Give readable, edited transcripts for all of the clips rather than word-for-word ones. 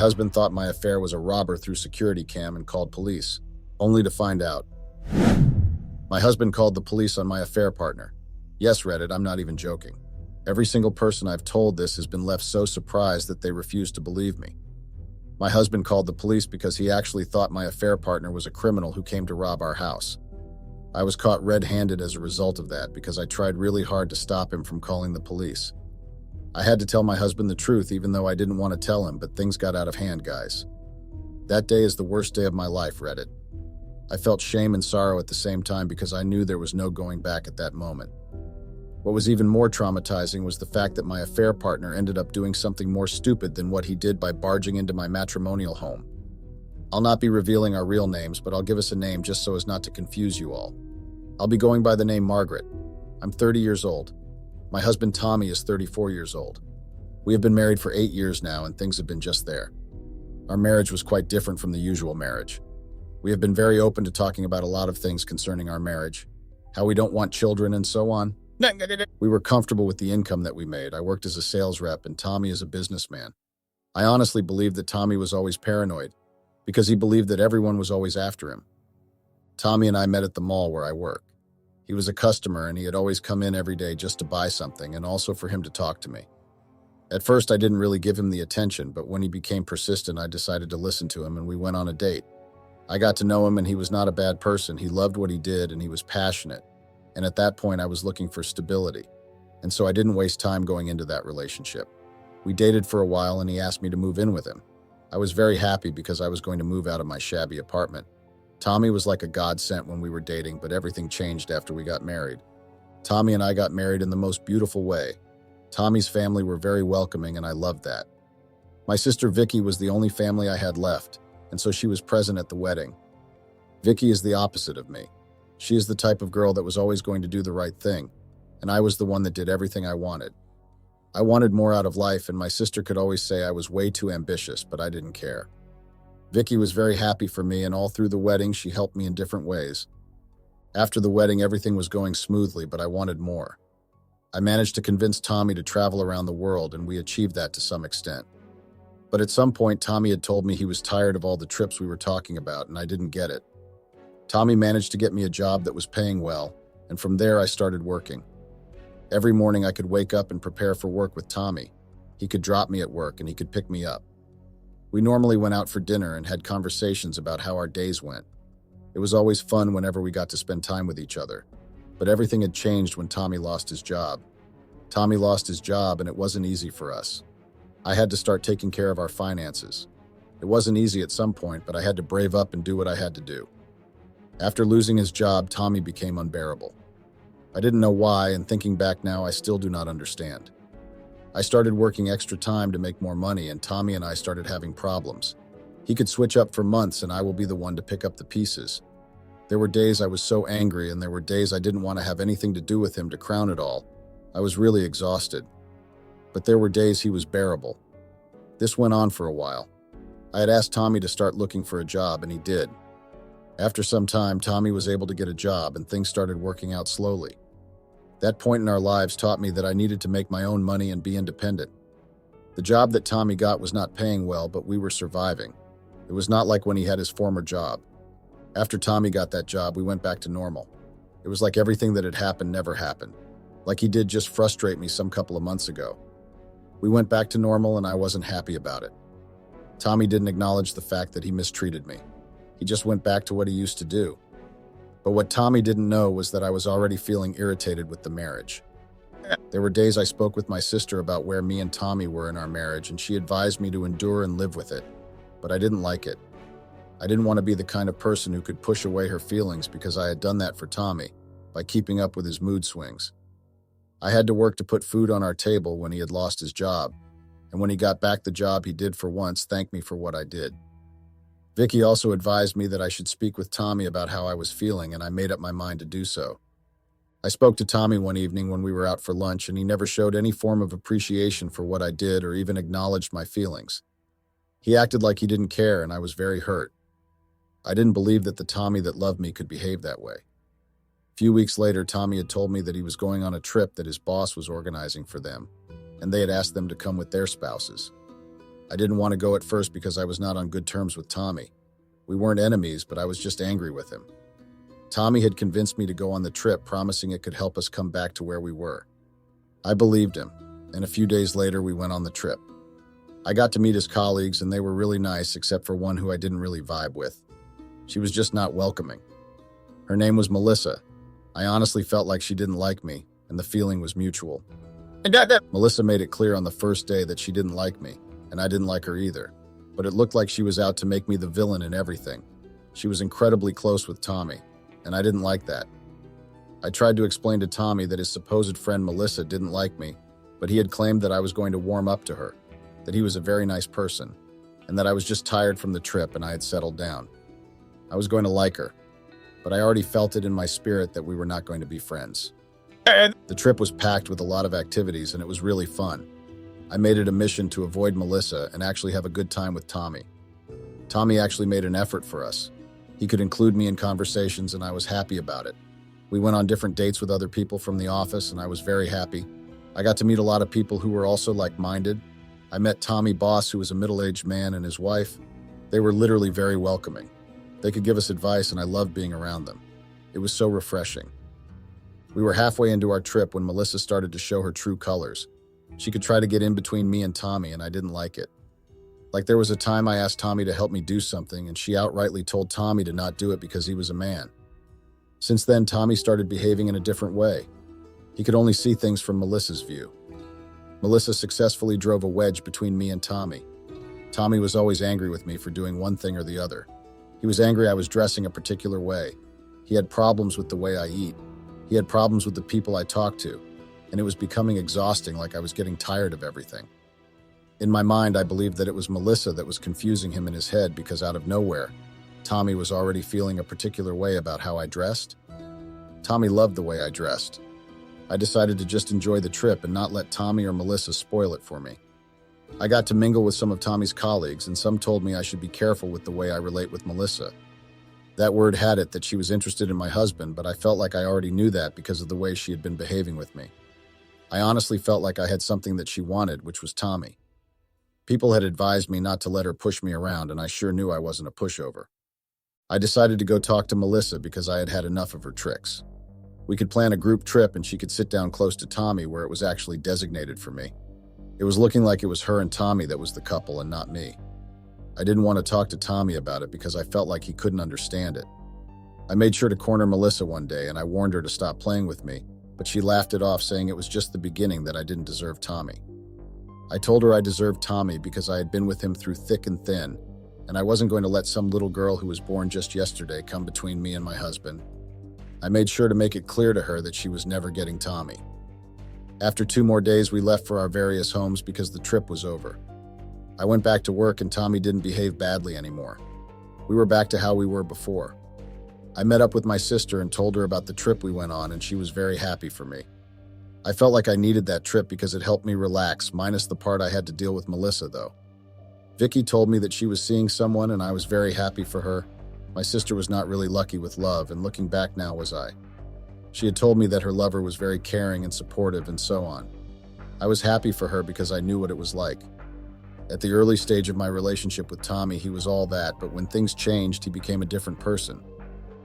husband thought my affair was a robber through security cam and called police, only to find out. My husband called the police on my affair partner. Yes, Reddit, I'm not even joking. Every single person I've told this has been left so surprised that they refuse to believe me. My husband called the police because he actually thought my affair partner was a criminal who came to rob our house. I was caught red-handed as a result of that because I tried really hard to stop him from calling the police. I had to tell my husband the truth even though I didn't want to tell him, but things got out of hand, guys. That day is the worst day of my life, Reddit. I felt shame and sorrow at the same time because I knew there was no going back at that moment. What was even more traumatizing was the fact that my affair partner ended up doing something more stupid than what he did by barging into my matrimonial home. I'll not be revealing our real names, but I'll give us a name just so as not to confuse you all. I'll be going by the name Margaret. I'm 30 years old. My husband Tommy is 34 years old. We have been married for 8 years now and things have been just there. Our marriage was quite different from the usual marriage. We have been very open to talking about a lot of things concerning our marriage, how we don't want children and so on. We were comfortable with the income that we made. I worked as a sales rep and Tommy is a businessman. I honestly believed that Tommy was always paranoid because he believed that everyone was always after him. Tommy and I met at the mall where I work. He was a customer and he had always come in every day just to buy something and also for him to talk to me. At first, I didn't really give him the attention, but when he became persistent, I decided to listen to him and we went on a date. I got to know him and he was not a bad person. He loved what he did and he was passionate. And at that point, I was looking for stability. And so I didn't waste time going into that relationship. We dated for a while and he asked me to move in with him. I was very happy because I was going to move out of my shabby apartment. Tommy was like a godsend when we were dating, but everything changed after we got married. Tommy and I got married in the most beautiful way. Tommy's family were very welcoming and I loved that. My sister Vicky was the only family I had left, and so she was present at the wedding. Vicky is the opposite of me. She is the type of girl that was always going to do the right thing, and I was the one that did everything I wanted. I wanted more out of life, and my sister could always say I was way too ambitious, but I didn't care. Vicky was very happy for me, and all through the wedding, she helped me in different ways. After the wedding, everything was going smoothly, but I wanted more. I managed to convince Tommy to travel around the world, and we achieved that to some extent. But at some point, Tommy had told me he was tired of all the trips we were talking about, and I didn't get it. Tommy managed to get me a job that was paying well, and from there I started working. Every morning I could wake up and prepare for work with Tommy. He could drop me at work and he could pick me up. We normally went out for dinner and had conversations about how our days went. It was always fun whenever we got to spend time with each other. But everything had changed when Tommy lost his job. Tommy lost his job and it wasn't easy for us. I had to start taking care of our finances. It wasn't easy at some point, but I had to brave up and do what I had to do. After losing his job, Tommy became unbearable. I didn't know why, and thinking back now, I still do not understand. I started working extra time to make more money, and Tommy and I started having problems. He could switch up for months, and I will be the one to pick up the pieces. There were days I was so angry, and there were days I didn't want to have anything to do with him to crown it all. I was really exhausted. But there were days he was bearable. This went on for a while. I had asked Tommy to start looking for a job, and he did. After some time, Tommy was able to get a job and things started working out slowly. That point in our lives taught me that I needed to make my own money and be independent. The job that Tommy got was not paying well, but we were surviving. It was not like when he had his former job. After Tommy got that job, we went back to normal. It was like everything that had happened never happened. Like he did just frustrate me some couple of months ago. We went back to normal and I wasn't happy about it. Tommy didn't acknowledge the fact that he mistreated me. He just went back to what he used to do. But what Tommy didn't know was that I was already feeling irritated with the marriage. There were days I spoke with my sister about where me and Tommy were in our marriage, and she advised me to endure and live with it. But I didn't like it. I didn't want to be the kind of person who could push away her feelings because I had done that for Tommy by keeping up with his mood swings. I had to work to put food on our table when he had lost his job, and when he got back the job, he did for once thank me for what I did. Vicky also advised me that I should speak with Tommy about how I was feeling, and I made up my mind to do so. I spoke to Tommy one evening when we were out for lunch, and he never showed any form of appreciation for what I did or even acknowledged my feelings. He acted like he didn't care, and I was very hurt. I didn't believe that the Tommy that loved me could behave that way. A few weeks later, Tommy had told me that he was going on a trip that his boss was organizing for them, and they had asked them to come with their spouses. I didn't want to go at first because I was not on good terms with Tommy. We weren't enemies, but I was just angry with him. Tommy had convinced me to go on the trip, promising it could help us come back to where we were. I believed him, and a few days later we went on the trip. I got to meet his colleagues, and they were really nice, except for one who I didn't really vibe with. She was just not welcoming. Her name was Melissa. I honestly felt like she didn't like me, and the feeling was mutual. Melissa made it clear on the first day that she didn't like me, and I didn't like her either. But it looked like she was out to make me the villain in everything. She was incredibly close with Tommy, and I didn't like that. I tried to explain to Tommy that his supposed friend Melissa didn't like me, but he had claimed that I was going to warm up to her, that he was a very nice person, and that I was just tired from the trip and I had settled down. I was going to like her, but I already felt it in my spirit that we were not going to be friends. The trip was packed with a lot of activities, and it was really fun. I made it a mission to avoid Melissa and actually have a good time with Tommy. Tommy actually made an effort for us. He could include me in conversations, and I was happy about it. We went on different dates with other people from the office, and I was very happy. I got to meet a lot of people who were also like-minded. I met Tommy Boss, who was a middle-aged man, and his wife. They were literally very welcoming. They could give us advice, and I loved being around them. It was so refreshing. We were halfway into our trip when Melissa started to show her true colors. She could try to get in between me and Tommy, and I didn't like it. Like there was a time I asked Tommy to help me do something, and she outrightly told Tommy to not do it because he was a man. Since then, Tommy started behaving in a different way. He could only see things from Melissa's view. Melissa successfully drove a wedge between me and Tommy. Tommy was always angry with me for doing one thing or the other. He was angry I was dressing a particular way. He had problems with the way I eat. He had problems with the people I talked to, and it was becoming exhausting, like I was getting tired of everything. In my mind, I believed that it was Melissa that was confusing him in his head because out of nowhere, Tommy was already feeling a particular way about how I dressed. Tommy loved the way I dressed. I decided to just enjoy the trip and not let Tommy or Melissa spoil it for me. I got to mingle with some of Tommy's colleagues, and some told me I should be careful with the way I relate with Melissa. That word had it that she was interested in my husband, but I felt like I already knew that because of the way she had been behaving with me. I honestly felt like I had something that she wanted, which was Tommy. People had advised me not to let her push me around, and I sure knew I wasn't a pushover. I decided to go talk to Melissa because I had had enough of her tricks. We could plan a group trip and she could sit down close to Tommy where it was actually designated for me. It was looking like it was her and Tommy that was the couple and not me. I didn't want to talk to Tommy about it because I felt like he couldn't understand it. I made sure to corner Melissa one day and I warned her to stop playing with me, but she laughed it off, saying it was just the beginning, that I didn't deserve Tommy. I told her I deserved Tommy because I had been with him through thick and thin, and I wasn't going to let some little girl who was born just yesterday come between me and my husband. I made sure to make it clear to her that she was never getting Tommy. After 2 more days, we left for our various homes because the trip was over. I went back to work and Tommy didn't behave badly anymore. We were back to how we were before. I met up with my sister and told her about the trip we went on, and she was very happy for me. I felt like I needed that trip because it helped me relax, minus the part I had to deal with Melissa, though. Vicky told me that she was seeing someone, and I was very happy for her. My sister was not really lucky with love, and looking back now, was I. She had told me that her lover was very caring and supportive and so on. I was happy for her because I knew what it was like. At the early stage of my relationship with Tommy, he was all that, but when things changed, he became a different person.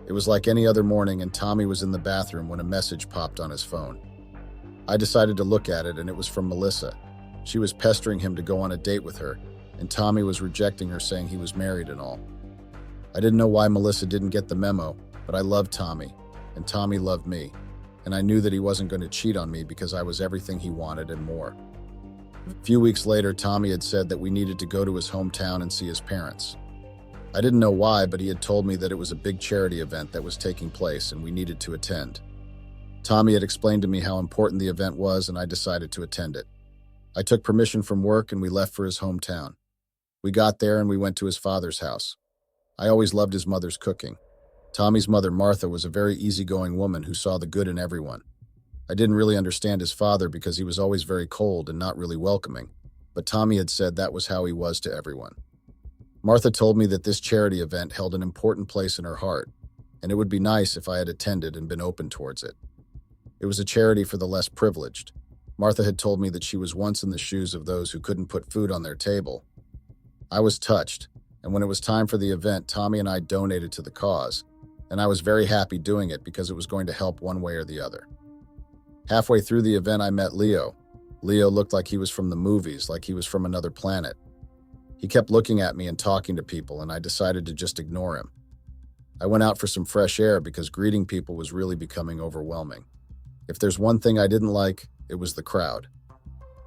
It was like any other morning, and Tommy was in the bathroom when a message popped on his phone. I decided to look at it, and it was from Melissa. She was pestering him to go on a date with her, and Tommy was rejecting her, saying he was married and all. I didn't know why Melissa didn't get the memo, but I loved Tommy, and Tommy loved me, and I knew that he wasn't going to cheat on me because I was everything he wanted and more. A few weeks later, Tommy had said that we needed to go to his hometown and see his parents. I didn't know why, but he had told me that it was a big charity event that was taking place and we needed to attend. Tommy had explained to me how important the event was, and I decided to attend it. I took permission from work and we left for his hometown. We got there and we went to his father's house. I always loved his mother's cooking. Tommy's mother, Martha, was a very easygoing woman who saw the good in everyone. I didn't really understand his father because he was always very cold and not really welcoming, but Tommy had said that was how he was to everyone. Martha told me that this charity event held an important place in her heart, and it would be nice if I had attended and been open towards it. It was a charity for the less privileged. Martha had told me that she was once in the shoes of those who couldn't put food on their table, I was touched, and when it was time for the event, Tommy and I donated to the cause, and I was very happy doing it because it was going to help one way or the other. Halfway through the event, I met Leo. Leo looked like he was from the movies, like he was from another planet. He kept looking at me and talking to people, and I decided to just ignore him. I went out for some fresh air because greeting people was really becoming overwhelming. If there's one thing I didn't like, it was the crowd.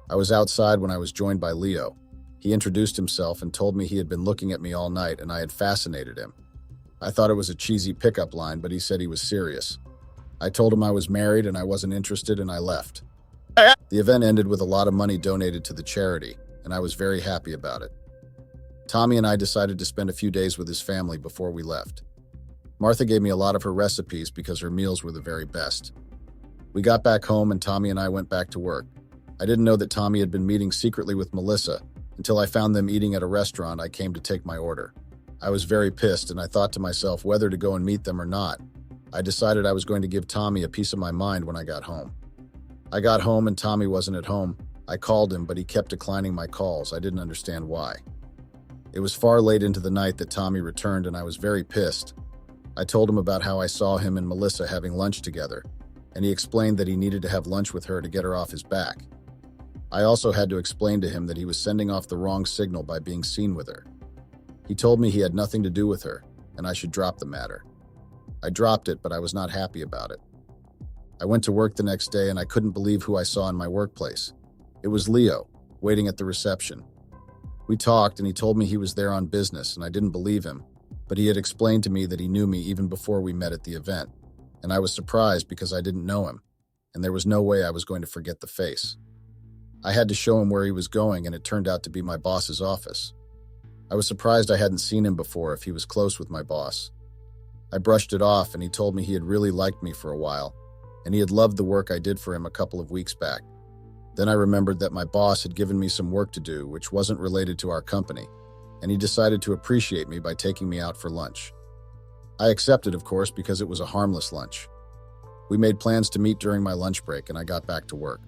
I was outside when I was joined by Leo. He introduced himself and told me he had been looking at me all night and I had fascinated him. I thought it was a cheesy pickup line, but he said he was serious. I told him I was married and I wasn't interested, and I left. The event ended with a lot of money donated to the charity, and I was very happy about it. Tommy and I decided to spend a few days with his family before we left. Martha gave me a lot of her recipes because her meals were the very best. We got back home and Tommy and I went back to work. I didn't know that Tommy had been meeting secretly with Melissa until I found them eating at a restaurant. I came to take my order. I was very pissed and I thought to myself whether to go and meet them or not. I decided I was going to give Tommy a piece of my mind when I got home. I got home and Tommy wasn't at home. I called him, but he kept declining my calls. I didn't understand why. It was far late into the night that Tommy returned and I was very pissed. I told him about how I saw him and Melissa having lunch together, and he explained that he needed to have lunch with her to get her off his back. I also had to explain to him that he was sending off the wrong signal by being seen with her. He told me he had nothing to do with her, and I should drop the matter. I dropped it, but I was not happy about it. I went to work the next day and I couldn't believe who I saw in my workplace. It was Leo, waiting at the reception. We talked and he told me he was there on business, and I didn't believe him, but he had explained to me that he knew me even before we met at the event, and I was surprised because I didn't know him, and there was no way I was going to forget the face. I had to show him where he was going, and it turned out to be my boss's office. I was surprised I hadn't seen him before if he was close with my boss. I brushed it off, and he told me he had really liked me for a while, and he had loved the work I did for him a couple of weeks back. Then I remembered that my boss had given me some work to do which wasn't related to our company, and he decided to appreciate me by taking me out for lunch. I accepted, of course, because it was a harmless lunch. We made plans to meet during my lunch break, and I got back to work.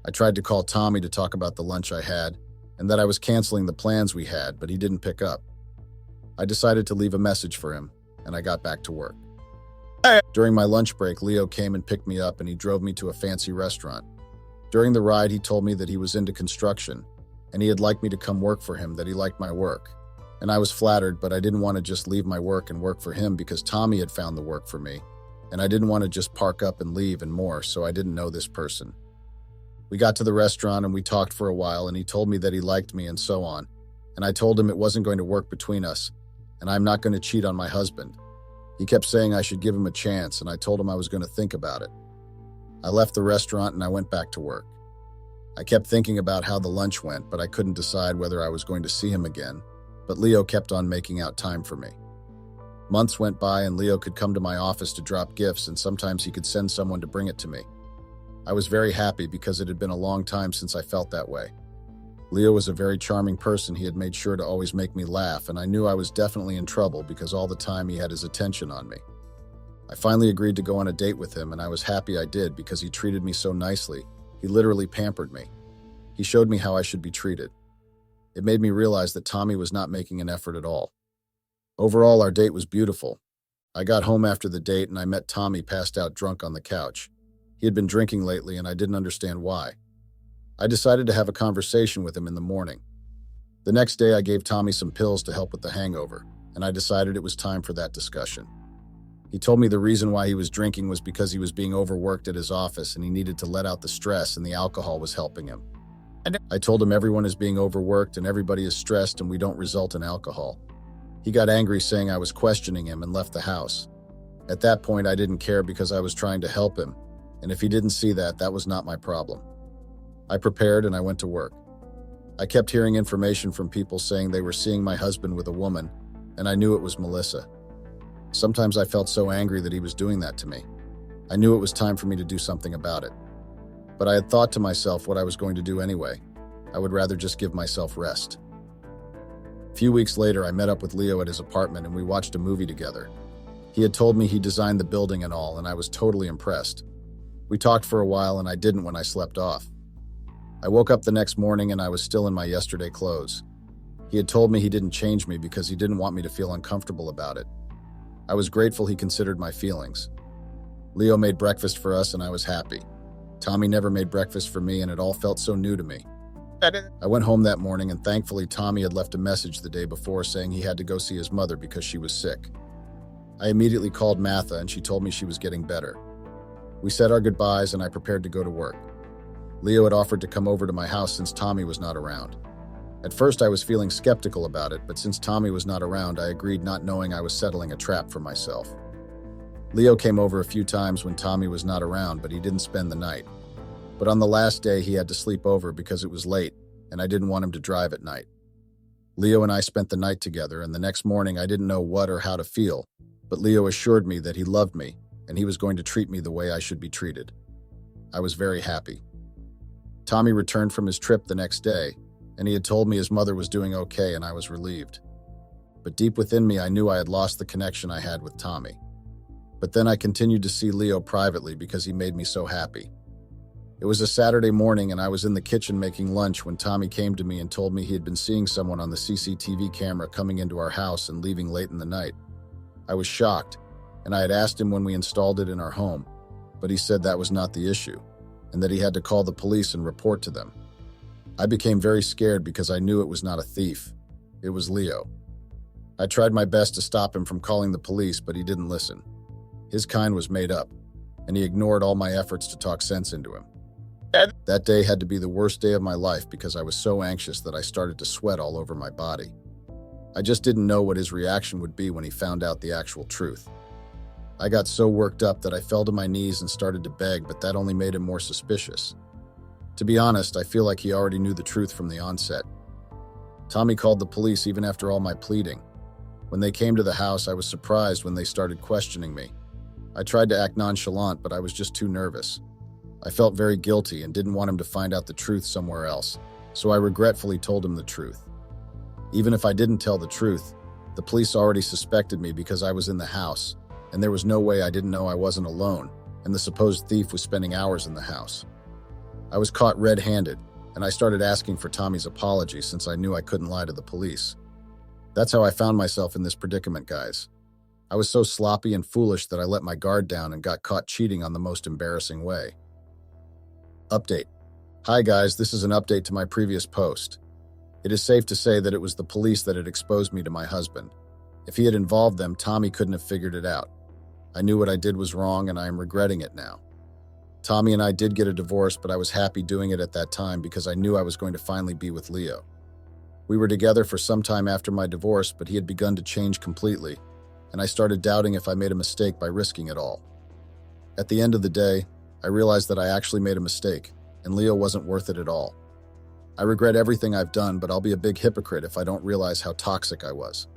I tried to call Tommy to talk about the lunch I had, and that I was canceling the plans we had, but he didn't pick up. I decided to leave a message for him, and I got back to work. During my lunch break, Leo came and picked me up, and he drove me to a fancy restaurant. During the ride, he told me that he was into construction, and he had liked me to come work for him, that he liked my work. And I was flattered, but I didn't want to just leave my work and work for him because Tommy had found the work for me, and I didn't want to just park up and leave and more, so I didn't know this person. We got to the restaurant and we talked for a while, and he told me that he liked me and so on, and I told him it wasn't going to work between us, and I'm not going to cheat on my husband. He kept saying I should give him a chance, and I told him I was going to think about it. I left the restaurant and I went back to work. I kept thinking about how the lunch went, but I couldn't decide whether I was going to see him again, but Leo kept on making out time for me. Months went by and Leo could come to my office to drop gifts, and sometimes he could send someone to bring it to me. I was very happy because it had been a long time since I felt that way. Leo was a very charming person. He had made sure to always make me laugh, and I knew I was definitely in trouble because all the time he had his attention on me. I finally agreed to go on a date with him, and I was happy I did because he treated me so nicely. He literally pampered me. He showed me how I should be treated. It made me realize that Tommy was not making an effort at all. Overall, our date was beautiful. I got home after the date and I met Tommy passed out drunk on the couch. He had been drinking lately and I didn't understand why. I decided to have a conversation with him in the morning. The next day I gave Tommy some pills to help with the hangover, and I decided it was time for that discussion. He told me the reason why he was drinking was because he was being overworked at his office and he needed to let out the stress, and the alcohol was helping him. I told him everyone is being overworked and everybody is stressed and we don't result in alcohol. He got angry saying I was questioning him and left the house. At that point I didn't care because I was trying to help him, and if he didn't see that, that was not my problem. I prepared and I went to work. I kept hearing information from people saying they were seeing my husband with a woman, and I knew it was Melissa. Sometimes I felt so angry that he was doing that to me. I knew it was time for me to do something about it. But I had thought to myself what I was going to do anyway. I would rather just give myself rest. A few weeks later, I met up with Leo at his apartment and we watched a movie together. He had told me he designed the building and all, and I was totally impressed. We talked for a while and I didn't when I slept off. I woke up the next morning and I was still in my yesterday clothes. He had told me he didn't change me because he didn't want me to feel uncomfortable about it. I was grateful he considered my feelings. Leo made breakfast for us and I was happy. Tommy never made breakfast for me and it all felt so new to me. I went home that morning and thankfully Tommy had left a message the day before saying he had to go see his mother because she was sick. I immediately called Martha and she told me she was getting better. We said our goodbyes and I prepared to go to work. Leo had offered to come over to my house since Tommy was not around. At first I was feeling skeptical about it, but since Tommy was not around, I agreed, not knowing I was settling a trap for myself. Leo came over a few times when Tommy was not around, but he didn't spend the night. But on the last day he had to sleep over because it was late and I didn't want him to drive at night. Leo and I spent the night together and the next morning I didn't know what or how to feel, but Leo assured me that he loved me and he was going to treat me the way I should be treated. I was very happy. Tommy returned from his trip the next day and he had told me his mother was doing okay and I was relieved. But deep within me I knew I had lost the connection I had with Tommy. But then I continued to see Leo privately because he made me so happy. It was a Saturday morning and I was in the kitchen making lunch when Tommy came to me and told me he had been seeing someone on the CCTV camera coming into our house and leaving late in the night. I was shocked, and I had asked him when we installed it in our home, but he said that was not the issue, and that he had to call the police and report to them. I became very scared because I knew it was not a thief. It was Leo. I tried my best to stop him from calling the police, but he didn't listen. His kind was made up, and he ignored all my efforts to talk sense into him. That day had to be the worst day of my life because I was so anxious that I started to sweat all over my body. I just didn't know what his reaction would be when he found out the actual truth. I got so worked up that I fell to my knees and started to beg, but that only made him more suspicious. To be honest, I feel like he already knew the truth from the onset. Tommy called the police even after all my pleading. When they came to the house, I was surprised when they started questioning me. I tried to act nonchalant, but I was just too nervous. I felt very guilty and didn't want him to find out the truth somewhere else, so I regretfully told him the truth. Even if I didn't tell the truth, the police already suspected me because I was in the house, and there was no way I didn't know I wasn't alone, and the supposed thief was spending hours in the house. I was caught red-handed, and I started asking for Tommy's apology since I knew I couldn't lie to the police. That's how I found myself in this predicament, guys. I was so sloppy and foolish that I let my guard down and got caught cheating on the most embarrassing way. Update. Hi guys, this is an update to my previous post. It is safe to say that it was the police that had exposed me to my husband. If he had involved them, Tommy couldn't have figured it out. I knew what I did was wrong and I am regretting it now. Tommy and I did get a divorce, but I was happy doing it at that time because I knew I was going to finally be with Leo. We were together for some time after my divorce, but he had begun to change completely, and I started doubting if I made a mistake by risking it all. At the end of the day, I realized that I actually made a mistake, and Leo wasn't worth it at all. I regret everything I've done, but I'll be a big hypocrite if I don't realize how toxic I was.